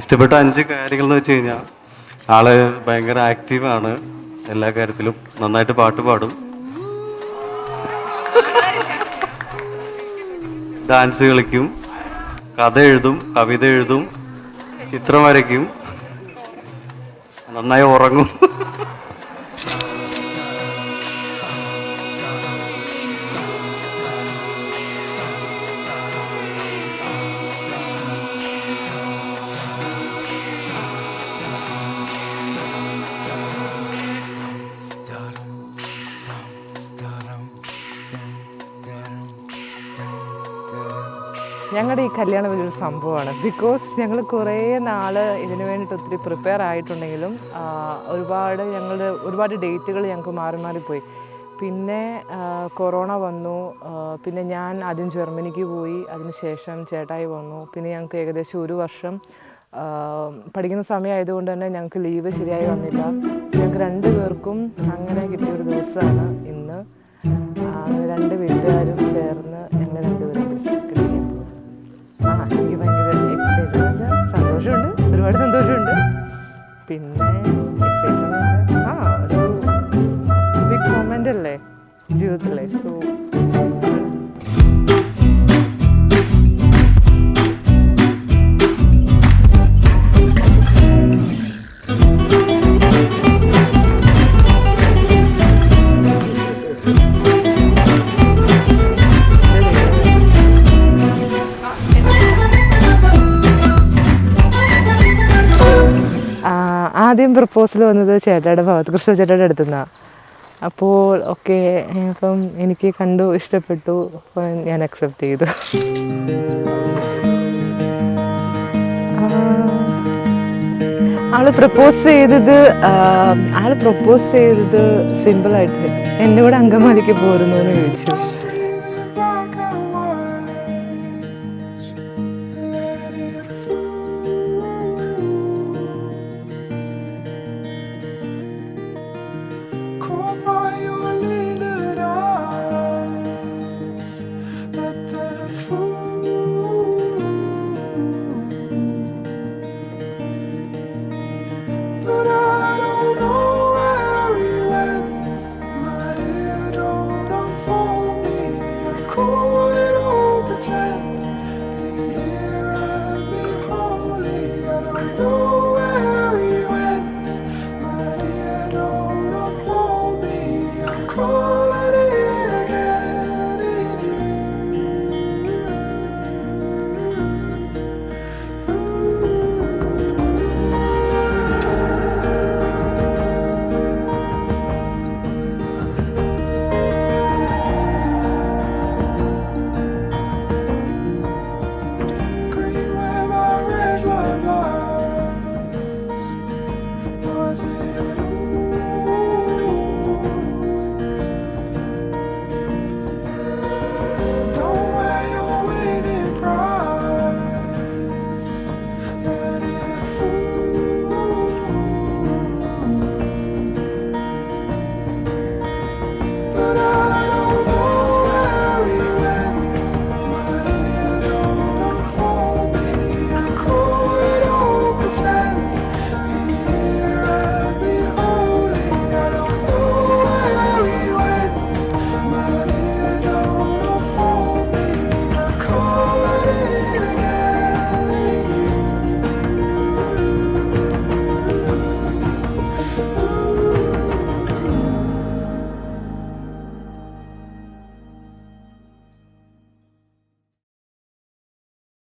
ഇഷ്ടപ്പെട്ട 5 കാര്യങ്ങൾ എന്ന് വെച്ച് കഴിഞ്ഞാൽ ആള് ഭയങ്കര ആക്റ്റീവാണ്, എല്ലാ കാര്യത്തിലും നന്നായിട്ട് പാട്ട് പാടും, ഡാൻസ് കളിക്കും, കഥ എഴുതും, കവിത എഴുതും, ചിത്രം വരയ്ക്കും, നന്നായി ഉറങ്ങും. ഞങ്ങളുടെ ഈ കല്യാണം വലിയൊരു സംഭവമാണ്. ബിക്കോസ് ഞങ്ങൾ കുറേ നാൾ ഇതിനു വേണ്ടിയിട്ട് ഒത്തിരി പ്രിപ്പയർ ആയിട്ടുണ്ടെങ്കിലും ഒരുപാട് ഡേറ്റുകൾ ഞങ്ങൾക്ക് മാറി മാറിപ്പോയി. പിന്നെ കൊറോണ വന്നു. പിന്നെ ഞാൻ ആദ്യം ജർമ്മനിക്ക് പോയി, അതിനുശേഷം ചേട്ടായി വന്നു. പിന്നെ ഞങ്ങൾക്ക് ഏകദേശം 1 വർഷം പഠിക്കുന്ന സമയമായതുകൊണ്ട് തന്നെ ഞങ്ങൾക്ക് ലീവ് ശരിയായി വന്നില്ല. ഞങ്ങൾക്ക് 2 പേർക്കും അങ്ങനെ കിട്ടിയൊരു ദിവസമാണ് ഇന്ന്. 2 വീട്ടുകാരും ചേർന്ന് ഞങ്ങൾ 2 പേരും പിടിച്ചിരിക്കുന്നത്. എനിക്ക് ഭയങ്കര എക്സൈറ്റ്മെന്റ്, സന്തോഷമുണ്ട്, ഒരുപാട് സന്തോഷമുണ്ട്. പിന്നെ എക്സൈറ്റ്മെന്റ് ഒരു ബിഗ് മൊമെന്റ് അല്ലേ ജീവിതത്തിലെ. സോ ആദ്യം പ്രപ്പോസൽ വന്നത് ചേട്ടയുടെ ഭാഗത്ത്, കൃഷ്ണ ചേട്ടയുടെ അടുത്തു നിന്നാണ്. അപ്പോൾ ഓക്കെ, അപ്പം എനിക്ക് കണ്ടു, ഇഷ്ടപ്പെട്ടു, അപ്പോൾ ഞാൻ അക്സെപ്റ്റ് ചെയ്തു. ആള് പ്രപ്പോസ് ചെയ്തത് സിമ്പിളായിട്ട്, എൻ്റെ കൂടെ അങ്കമാലിക്ക് പോരുന്നു എന്ന് ചോദിച്ചു.